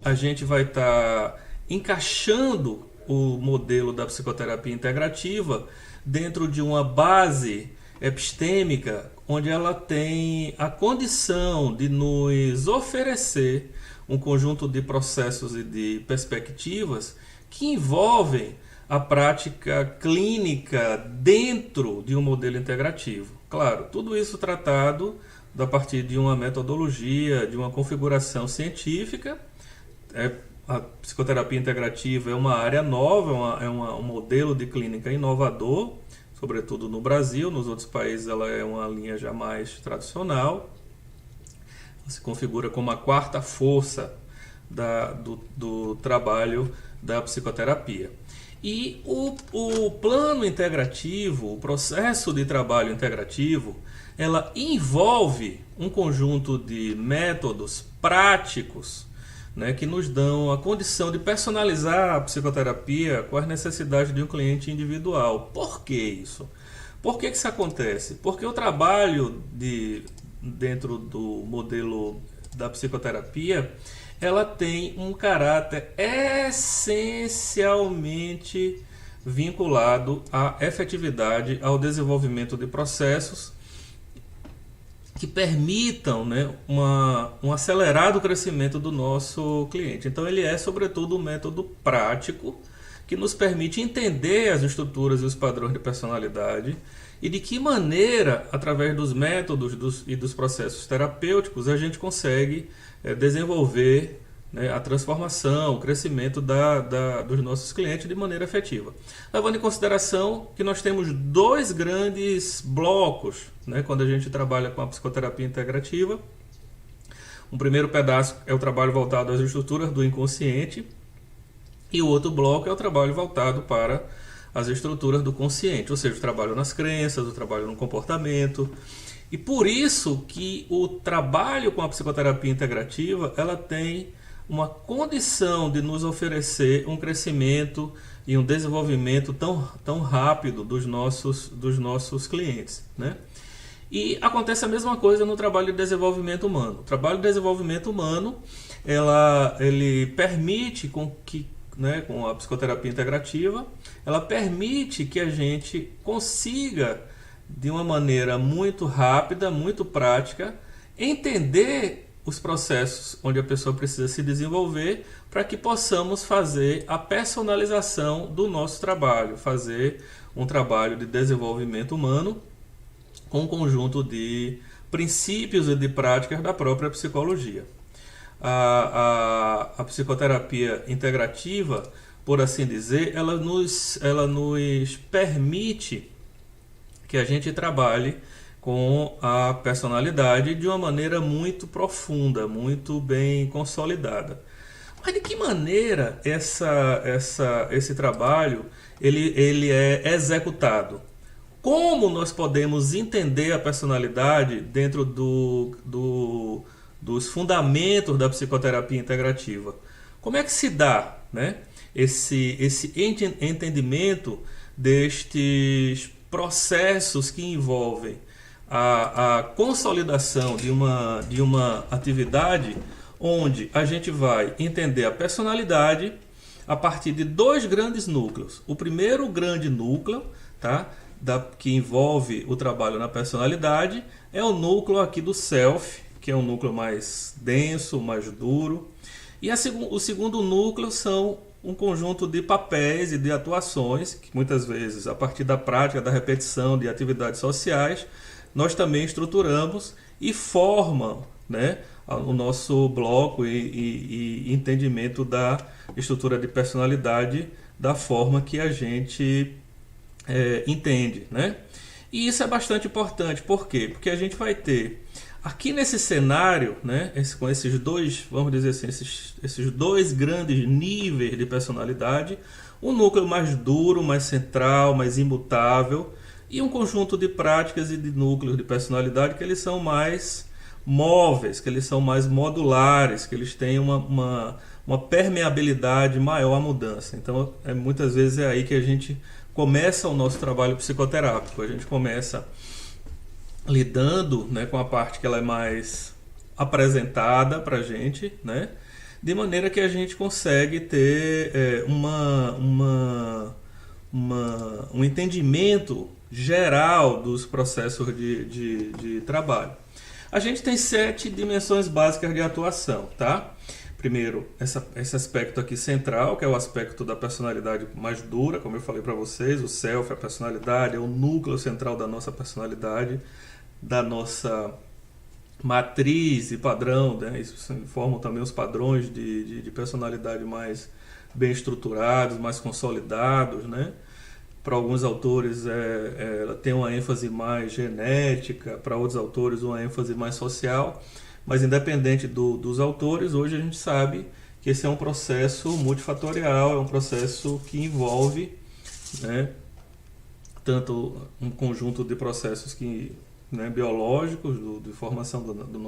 a gente vai estar encaixando o modelo da psicoterapia integrativa dentro de uma base epistêmica, onde ela tem a condição de nos oferecer um conjunto de processos e de perspectivas que envolvem a prática clínica dentro de um modelo integrativo. Claro, tudo isso tratado a partir de uma metodologia, de uma configuração científica. A psicoterapia integrativa é uma área nova, um modelo de clínica inovador, sobretudo no Brasil. Nos outros países ela é uma linha já mais tradicional. Se configura como a quarta força do trabalho da psicoterapia. E o plano integrativo, o processo de trabalho integrativo, ela envolve um conjunto de métodos práticos, né, que nos dão a condição de personalizar a psicoterapia com as necessidades de um cliente individual. Por que isso? Por que isso acontece? Porque o trabalho dentro do modelo da psicoterapia, ela tem um caráter essencialmente vinculado à efetividade, ao desenvolvimento de processos que permitam, né, um acelerado crescimento do nosso cliente. Então ele é, sobretudo, um método prático que nos permite entender as estruturas e os padrões de personalidade e de que maneira, através dos métodos e dos processos terapêuticos, a gente consegue desenvolver, né, a transformação, o crescimento dos nossos clientes de maneira efetiva. Levando em consideração que nós temos dois grandes blocos, né, quando a gente trabalha com a psicoterapia integrativa. Um primeiro pedaço é o trabalho voltado às estruturas do inconsciente e o outro bloco é o trabalho voltado para as estruturas do consciente, ou seja, o trabalho nas crenças, o trabalho no comportamento. E por isso que o trabalho com a psicoterapia integrativa, ela tem uma condição de nos oferecer um crescimento e um desenvolvimento tão rápido dos nossos clientes, né? E acontece a mesma coisa no trabalho de desenvolvimento humano. O trabalho de desenvolvimento humano, ele permite com a psicoterapia integrativa, ela permite que a gente consiga, de uma maneira muito rápida, muito prática, entender os processos onde a pessoa precisa se desenvolver para que possamos fazer a personalização do nosso trabalho, fazer um trabalho de desenvolvimento humano com um conjunto de princípios e de práticas da própria psicologia. A psicoterapia integrativa, por assim dizer, ela nos permite que a gente trabalhe com a personalidade de uma maneira muito profunda, muito bem consolidada. Mas de que maneira esse trabalho ele é executado? Como nós podemos entender a personalidade dentro dos fundamentos da psicoterapia integrativa? Como é que se dá, né, esse entendimento destes processos que envolvem a consolidação de uma atividade onde a gente vai entender a personalidade a partir de dois grandes núcleos. O primeiro grande núcleo, tá, que envolve o trabalho na personalidade, é o núcleo aqui do self, que é um núcleo mais denso, mais duro. E o segundo núcleo são um conjunto de papéis e de atuações, que muitas vezes, a partir da prática, da repetição de atividades sociais, nós também estruturamos e formam, né, o nosso bloco e entendimento da estrutura de personalidade da forma que a gente entende, né? E isso é bastante importante. Por quê? Porque a gente vai ter aqui nesse cenário, né, com esses dois, vamos dizer assim, esses dois grandes níveis de personalidade, um núcleo mais duro, mais central, mais imutável, e um conjunto de práticas e de núcleos de personalidade que eles são mais móveis, que eles são mais modulares, que eles têm uma permeabilidade maior à mudança. Então, muitas vezes é aí que a gente começa o nosso trabalho psicoterápico. A gente começa lidando, né, com a parte que ela é mais apresentada para a gente, né? de maneira que a gente consegue ter um entendimento geral dos processos de trabalho. A gente tem 7 dimensões básicas de atuação, tá? Primeiro, esse aspecto aqui central, que é o aspecto da personalidade mais dura, como eu falei para vocês, o self, a personalidade, é o núcleo central da nossa personalidade, da nossa matriz e padrão, né? Isso formam também os padrões de personalidade mais bem estruturados, mais consolidados, né? Para alguns autores ela tem uma ênfase mais genética, para outros autores uma ênfase mais social, mas independente dos autores, hoje a gente sabe que esse é um processo multifatorial, é um processo que envolve, né, tanto um conjunto de processos que, né, biológicos, de formação do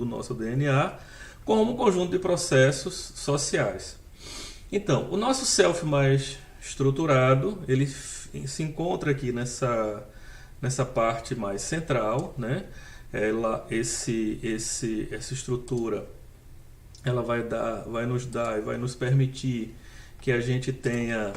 nosso DNA, como um conjunto de processos sociais. Então, o nosso self mais estruturado, ele se encontra aqui nessa parte mais central, né? Essa estrutura, ela vai nos dar e vai nos permitir que a gente tenha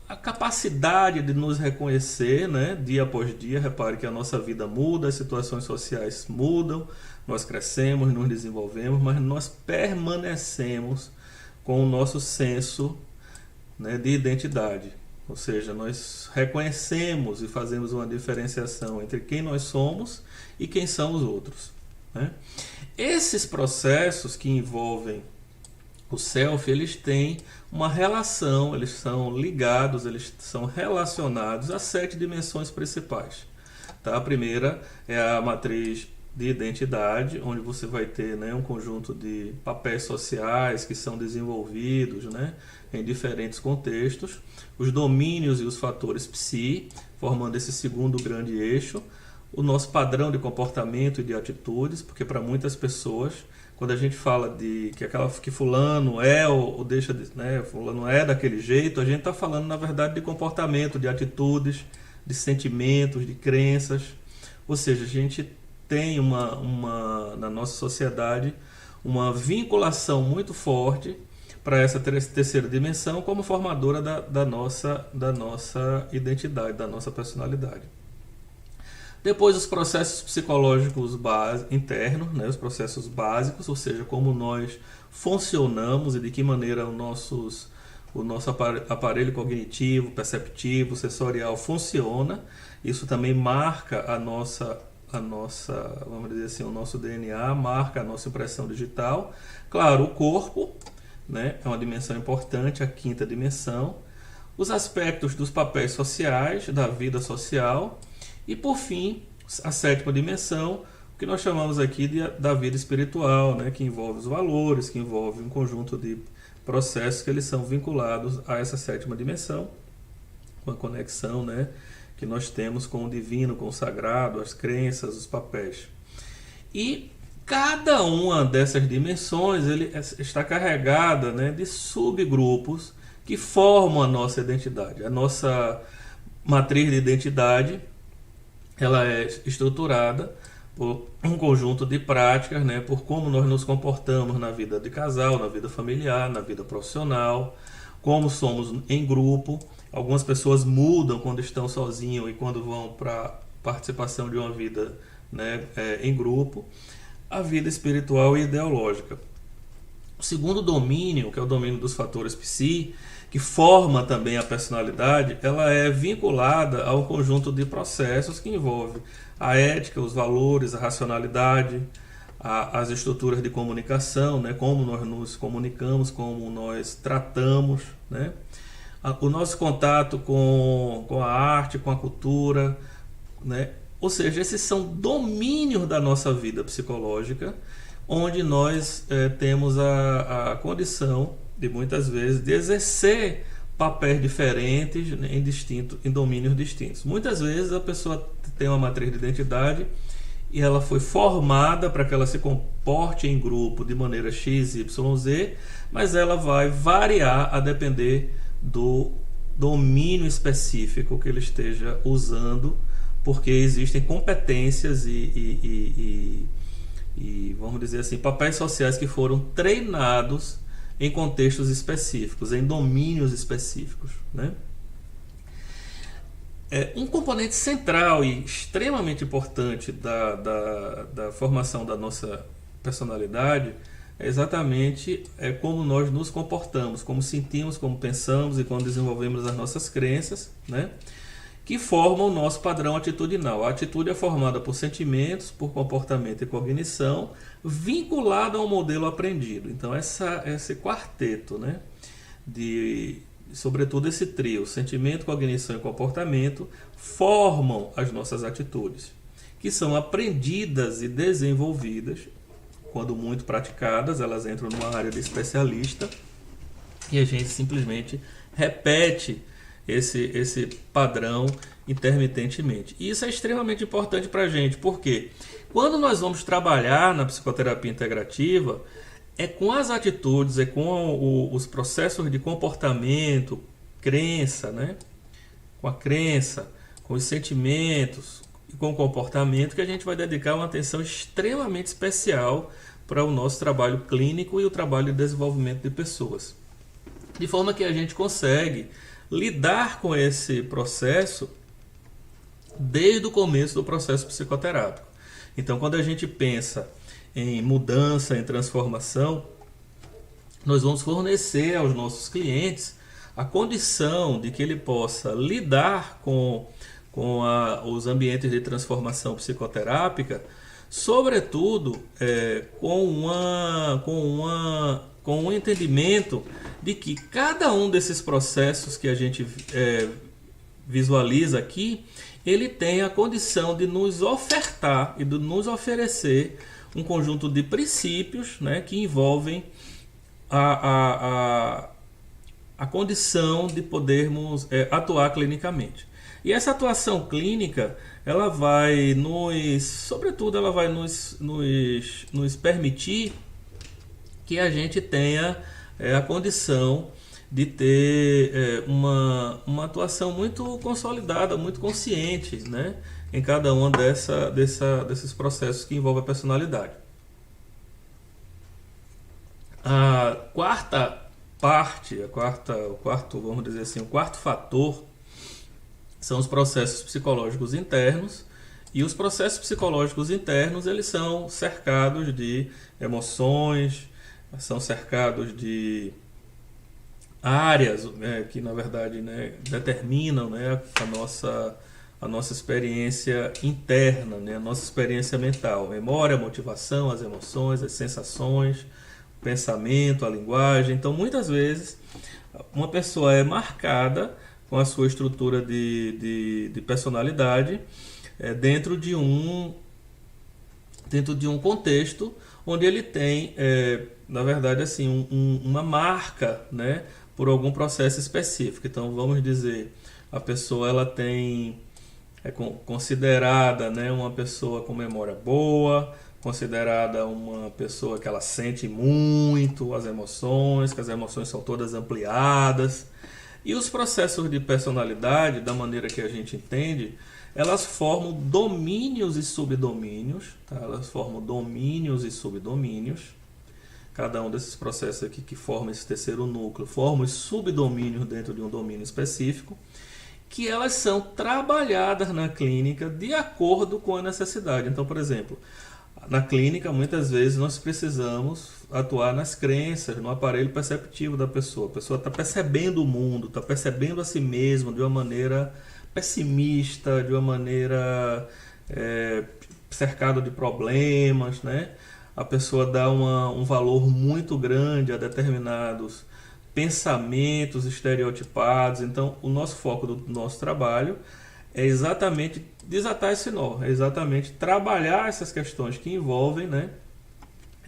a capacidade de nos reconhecer, né, dia após dia. Repare que a nossa vida muda, as situações sociais mudam, nós crescemos, nos desenvolvemos, mas nós permanecemos com o nosso senso, né, de identidade. Ou seja, nós reconhecemos e fazemos uma diferenciação entre quem nós somos e quem são os outros, né? Esses processos que envolvem o self, eles têm uma relação, eles são ligados, eles são relacionados a 7 dimensões principais. Tá? A primeira é a matriz de identidade, onde você vai ter, né, um conjunto de papéis sociais que são desenvolvidos, né, em diferentes contextos, os domínios e os fatores psi, formando esse segundo grande eixo, o nosso padrão de comportamento e de atitudes, porque para muitas pessoas, quando a gente fala que fulano é ou deixa de, né, fulano é daquele jeito, a gente está falando na verdade de comportamento, de atitudes, de sentimentos, de crenças. Ou seja, a gente tem na nossa sociedade uma vinculação muito forte para essa terceira dimensão como formadora da nossa identidade, da nossa personalidade. Depois, os processos psicológicos internos, né, os processos básicos, ou seja, como nós funcionamos e de que maneira o nosso aparelho cognitivo, perceptivo, sensorial funciona. Isso também marca vamos dizer assim, o nosso DNA, marca a nossa impressão digital. Claro, o corpo, né, é uma dimensão importante, a 5ª dimensão. Os aspectos dos papéis sociais, da vida social. E, por fim, a 7ª dimensão, o que nós chamamos aqui da vida espiritual, né, que envolve os valores, que envolve um conjunto de processos que eles são vinculados a essa 7ª dimensão, com a conexão, né, que nós temos com o divino, com o sagrado, as crenças, os papéis. E cada uma dessas dimensões está carregada, né, de subgrupos que formam a nossa identidade. A nossa matriz de identidade, ela é estruturada por um conjunto de práticas, né, por como nós nos comportamos na vida de casal, na vida familiar, na vida profissional, como somos em grupo. Algumas pessoas mudam quando estão sozinhos e quando vão para participação de uma vida, né, em grupo. A vida espiritual e ideológica. O segundo domínio, que é o domínio dos fatores psi, que forma também a personalidade, ela é vinculada a um conjunto de processos que envolve a ética, os valores, a racionalidade, as estruturas de comunicação, né, como nós nos comunicamos, como nós tratamos, né, o nosso contato com a arte, com a cultura, né? Ou seja, esses são domínios da nossa vida psicológica, onde nós temos a condição de muitas vezes de exercer papéis diferentes em domínios distintos. Muitas vezes a pessoa tem uma matriz de identidade e ela foi formada para que ela se comporte em grupo de maneira X, Y, Z, mas ela vai variar a depender do domínio específico que ele esteja usando, porque existem competências e vamos dizer assim, papéis sociais que foram treinados em contextos específicos, em domínios específicos, né? Um componente central e extremamente importante da formação da nossa personalidade é exatamente como nós nos comportamos, como sentimos, como pensamos e como desenvolvemos as nossas crenças, né? Que formam o nosso padrão atitudinal. A atitude é formada por sentimentos, por comportamento e cognição, vinculado a um modelo aprendido. Então, esse quarteto, né, sobretudo esse trio, sentimento, cognição e comportamento, formam as nossas atitudes, que são aprendidas e desenvolvidas. Quando muito praticadas, elas entram numa área de especialista e a gente simplesmente repete esse padrão intermitentemente. E isso é extremamente importante para a gente, porque quando nós vamos trabalhar na psicoterapia integrativa, é com as atitudes, é com os processos de comportamento, crença, né? Com a crença, com os sentimentos e com o comportamento que a gente vai dedicar uma atenção extremamente especial para o nosso trabalho clínico e o trabalho de desenvolvimento de pessoas. De forma que a gente consegue lidar com esse processo desde o começo do processo psicoterápico. Então, quando a gente pensa em mudança, em transformação, nós vamos fornecer aos nossos clientes a condição de que ele possa lidar com os ambientes de transformação psicoterápica, sobretudo com um entendimento de que cada um desses processos que a gente visualiza aqui, ele tem a condição de nos ofertar e de nos oferecer um conjunto de princípios, né, que envolvem a condição de podermos atuar clinicamente. E essa atuação clínica, ela vai nos permitir que a gente tenha a condição de ter uma atuação muito consolidada, muito consciente, né, em cada um desses processos que envolvem a personalidade. A quarta parte, vamos dizer assim, o quarto fator são os processos psicológicos internos. E os processos psicológicos internos, eles são cercados de emoções, são cercados de áreas que, na verdade, né, determinam, né, a nossa experiência interna, né, a nossa experiência mental. Memória, motivação, as emoções, as sensações, o pensamento, a linguagem. Então, muitas vezes, uma pessoa é marcada com a sua estrutura de personalidade dentro de um contexto onde ele tem, na verdade, assim, uma marca, né, por algum processo específico. Então, vamos dizer, a pessoa ela é considerada, né, uma pessoa com memória boa, considerada uma pessoa que ela sente muito as emoções, que as emoções são todas ampliadas. E os processos de personalidade, da maneira que a gente entende, elas formam domínios e subdomínios, tá? Elas formam domínios e subdomínios. Cada um desses processos aqui que forma esse terceiro núcleo forma os subdomínios dentro de um domínio específico, que elas são trabalhadas na clínica de acordo com a necessidade. Então, por exemplo, na clínica, muitas vezes, nós precisamos atuar nas crenças, no aparelho perceptivo da pessoa. A pessoa está percebendo o mundo, está percebendo a si mesma de uma maneira pessimista, de uma maneira cercada de problemas, né? A pessoa dá um valor muito grande a determinados pensamentos estereotipados. Então, o nosso foco do nosso trabalho é exatamente desatar esse nó, é exatamente trabalhar essas questões que envolvem, né,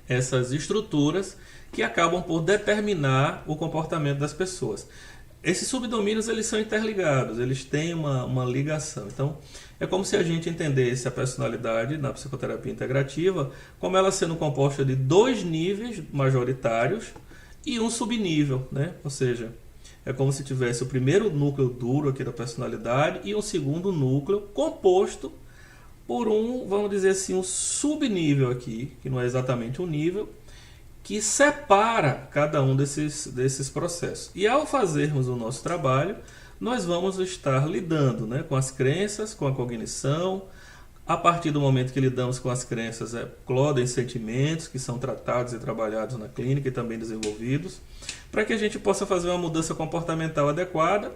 essas estruturas que acabam por determinar o comportamento das pessoas. Esses subdomínios, eles são interligados, eles têm uma ligação. Então, é como se a gente entendesse a personalidade na psicoterapia integrativa como ela sendo composta de 2 níveis majoritários e um subnível, né? Ou seja, é como se tivesse o primeiro núcleo duro aqui da personalidade e um segundo núcleo composto por um, vamos dizer assim, um subnível aqui, que não é exatamente um nível, que separa cada um desses processos. E ao fazermos o nosso trabalho, nós vamos estar lidando, né, com as crenças, com a cognição. A partir do momento que lidamos com as crenças, eclodem sentimentos que são tratados e trabalhados na clínica e também desenvolvidos, para que a gente possa fazer uma mudança comportamental adequada.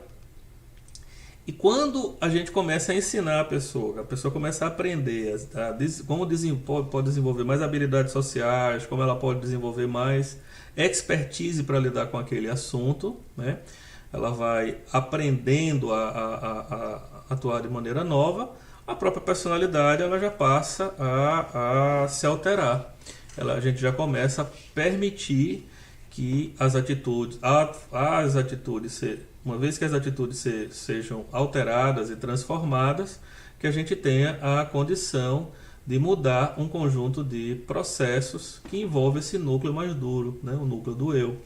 E quando a gente começa a ensinar a pessoa começa a aprender como pode desenvolver mais habilidades sociais, como ela pode desenvolver mais expertise para lidar com aquele assunto, né? Ela vai aprendendo a atuar de maneira nova, a própria personalidade ela já passa a se alterar. A gente já começa a permitir que as atitudes, uma vez que as atitudes sejam alteradas e transformadas, que a gente tenha a condição de mudar um conjunto de processos que envolve esse núcleo mais duro, né? O núcleo do eu.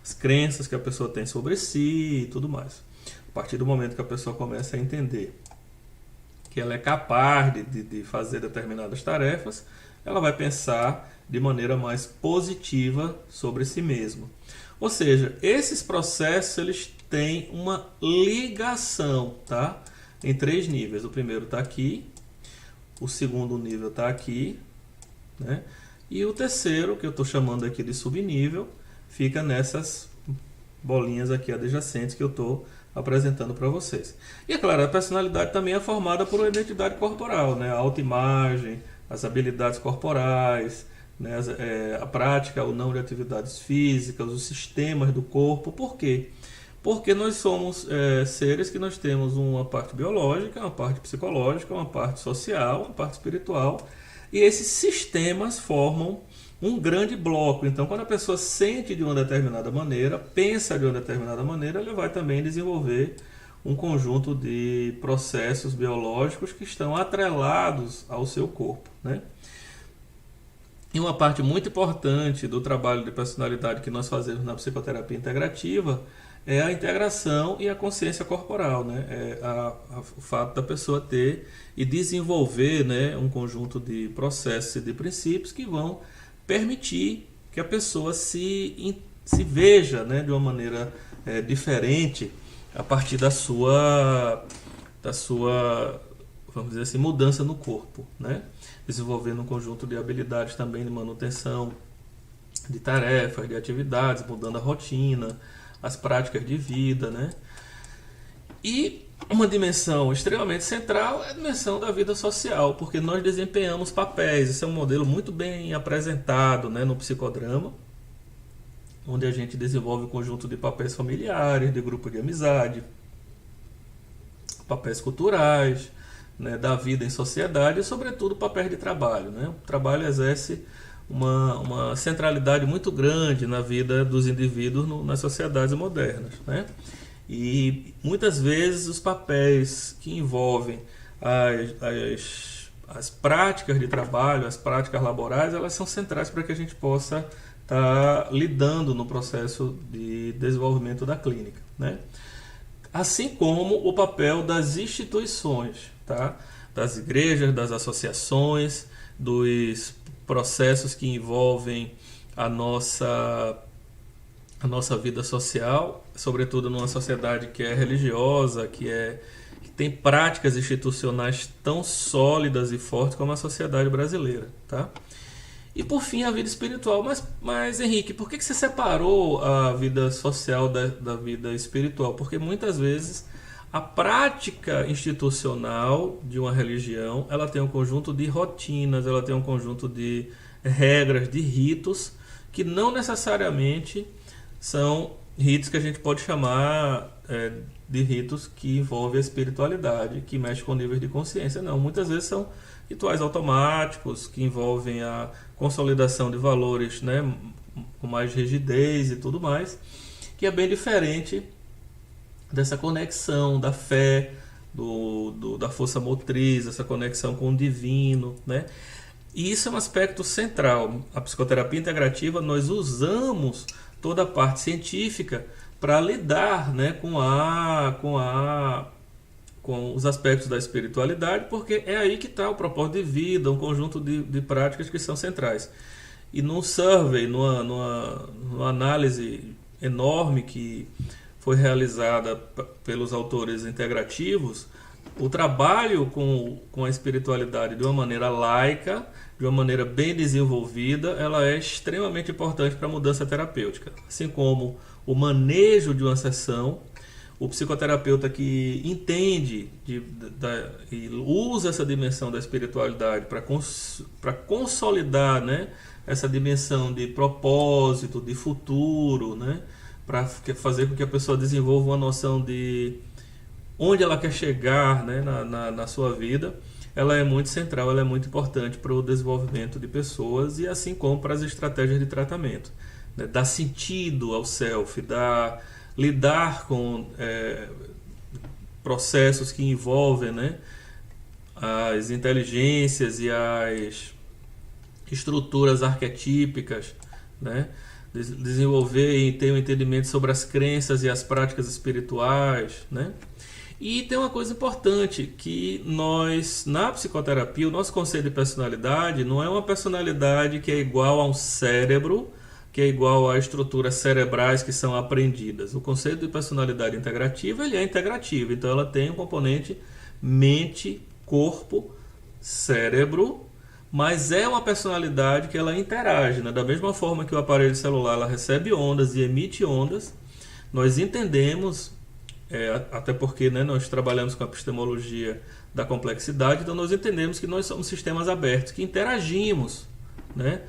As crenças que a pessoa tem sobre si e tudo mais. A partir do momento que a pessoa começa a entender que ela é capaz de fazer determinadas tarefas, ela vai pensar de maneira mais positiva sobre si mesma. Ou seja, esses processos eles têm uma ligação, tá? Em 3 níveis. O primeiro está aqui, o segundo nível está aqui, né? E o terceiro, que eu estou chamando aqui de subnível, fica nessas bolinhas aqui adjacentes que eu estou apresentando para vocês. E é claro, a personalidade também é formada por uma identidade corporal, né? A autoimagem, as habilidades corporais, né? A prática ou não de atividades físicas, os sistemas do corpo. Por quê? Porque nós somos seres que nós temos uma parte biológica, uma parte psicológica, uma parte social, uma parte espiritual, e esses sistemas formam um grande bloco. Então, quando a pessoa sente de uma determinada maneira, pensa de uma determinada maneira, ela vai também desenvolver um conjunto de processos biológicos que estão atrelados ao seu corpo, né? E uma parte muito importante do trabalho de personalidade que nós fazemos na psicoterapia integrativa é a integração e a consciência corporal, né? O fato da pessoa ter e desenvolver, né, um conjunto de processos e de princípios que vão permitir que a pessoa se veja, né, de uma maneira diferente a partir da sua, vamos dizer assim, mudança no corpo, né? Desenvolvendo um conjunto de habilidades também de manutenção de tarefas, de atividades, mudando a rotina, as práticas de vida, né? E uma dimensão extremamente central é a dimensão da vida social, porque nós desempenhamos papéis. Esse é um modelo muito bem apresentado, né, no psicodrama, onde a gente desenvolve um conjunto de papéis familiares, de grupo de amizade, papéis culturais, né, da vida em sociedade e, sobretudo, papéis de trabalho, né? O trabalho exerce uma centralidade muito grande na vida dos indivíduos nas sociedades modernas, né? E muitas vezes os papéis que envolvem as práticas de trabalho, as práticas laborais, elas são centrais para que a gente possa estar lidando no processo de desenvolvimento da clínica, né? Assim como o papel das instituições, tá? Das igrejas, das associações, dos processos que envolvem a nossa vida social, sobretudo numa sociedade que é religiosa, que tem práticas institucionais tão sólidas e fortes como a sociedade brasileira, tá? E por fim a vida espiritual. Mas Henrique, por que você separou a vida social da vida espiritual? Porque muitas vezes a prática institucional de uma religião, ela tem um conjunto de rotinas, ela tem um conjunto de regras, de ritos, que não necessariamente são ritos que a gente pode chamar de ritos que envolvem a espiritualidade, que mexe com níveis de consciência. Não, muitas vezes são rituais automáticos, que envolvem a consolidação de valores, né, com mais rigidez e tudo mais, que é bem diferente dessa conexão da fé, da força motriz, essa conexão com o divino, né? E isso é um aspecto central. A psicoterapia integrativa, nós usamos toda a parte científica para lidar, né, com com os aspectos da espiritualidade, porque é aí que está o propósito de vida, um conjunto de práticas que são centrais. E num survey, numa análise enorme que foi realizada pelos autores integrativos, o trabalho com a espiritualidade de uma maneira laica, de uma maneira bem desenvolvida, ela é extremamente importante para a mudança terapêutica. Assim como o manejo de uma sessão, o psicoterapeuta que entende e usa essa dimensão da espiritualidade para consolidar, né, essa dimensão de propósito, de futuro, né, para fazer com que a pessoa desenvolva uma noção de onde ela quer chegar, né, na sua vida, ela é muito central, ela é muito importante para o desenvolvimento de pessoas e assim como para as estratégias de tratamento. Né, dar sentido ao self, lidar com processos que envolvem, né, as inteligências e as estruturas arquetípicas, né, desenvolver e ter um entendimento sobre as crenças e as práticas espirituais, né. E tem uma coisa importante, que nós, na psicoterapia, o nosso conceito de personalidade não é uma personalidade que é igual a um cérebro, que é igual a estruturas cerebrais que são aprendidas. O conceito de personalidade integrativa, ele é integrativo, então ela tem um componente mente, corpo, cérebro, mas é uma personalidade que ela interage, né? Da mesma forma que o aparelho celular ela recebe ondas e emite ondas, nós entendemos, até porque, né, nós trabalhamos com a epistemologia da complexidade, então nós entendemos que nós somos sistemas abertos, que interagimos, né,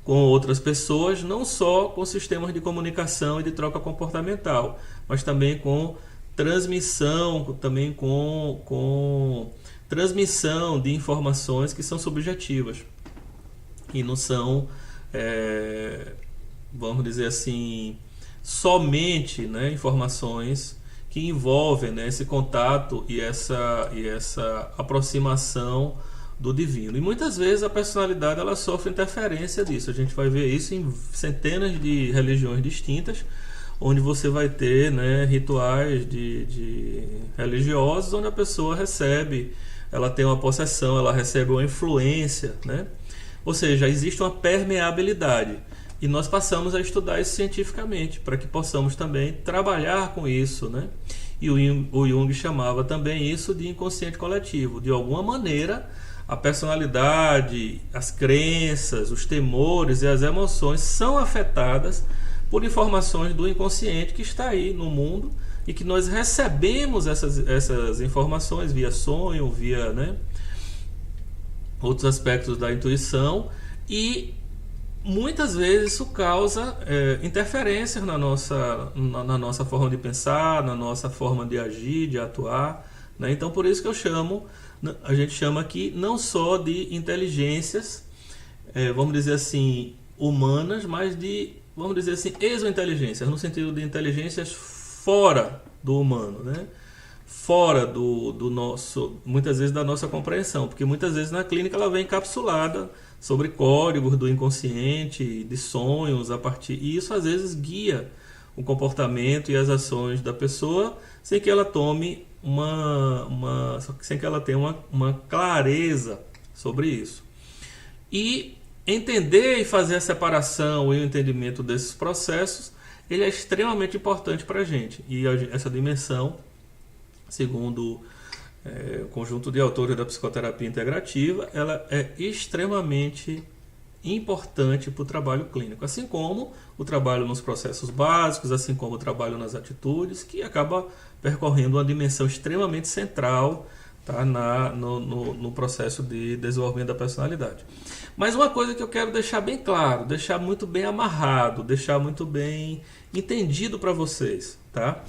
com outras pessoas, não só com sistemas de comunicação e de troca comportamental, mas também com transmissão, também com transmissão de informações que são subjetivas e não são, vamos dizer assim, somente, né, informações que envolvem, né, esse contato e essa aproximação do divino. E muitas vezes a personalidade ela sofre interferência disso. A gente vai ver isso em centenas de religiões distintas, onde você vai ter, né, rituais de religiosos onde a pessoa recebe, ela tem uma possessão, ela recebe uma influência, né? Ou seja, existe uma permeabilidade. E nós passamos a estudar isso cientificamente, para que possamos também trabalhar com isso, né? E o Jung chamava também isso de inconsciente coletivo. De alguma maneira, a personalidade, as crenças, os temores e as emoções são afetadas por informações do inconsciente que está aí no mundo e que nós recebemos essas informações via sonho, via, né, outros aspectos da intuição, e muitas vezes isso causa interferências na nossa forma de pensar, na nossa forma de agir, de atuar, né? Então por isso que a gente chama aqui não só de inteligências, vamos dizer assim, humanas, mas de, vamos dizer assim, exointeligências, no sentido de inteligências fora do humano, né? Fora do nosso, muitas vezes da nossa compreensão, porque muitas vezes na clínica ela vem encapsulada sobre códigos do inconsciente, de sonhos e isso às vezes guia o comportamento e as ações da pessoa sem que ela tome sem que ela tenha uma clareza sobre isso. E entender e fazer a separação e o entendimento desses processos, ele é extremamente importante para a gente. E essa dimensão, segundo o conjunto de autores da psicoterapia integrativa, ela é extremamente importante para o trabalho clínico, assim como o trabalho nos processos básicos, assim como o trabalho nas atitudes, que acaba percorrendo uma dimensão extremamente central, tá, no processo de desenvolvimento da personalidade. Mas uma coisa que eu quero deixar bem claro, deixar muito bem amarrado, deixar muito bem entendido para vocês, tá?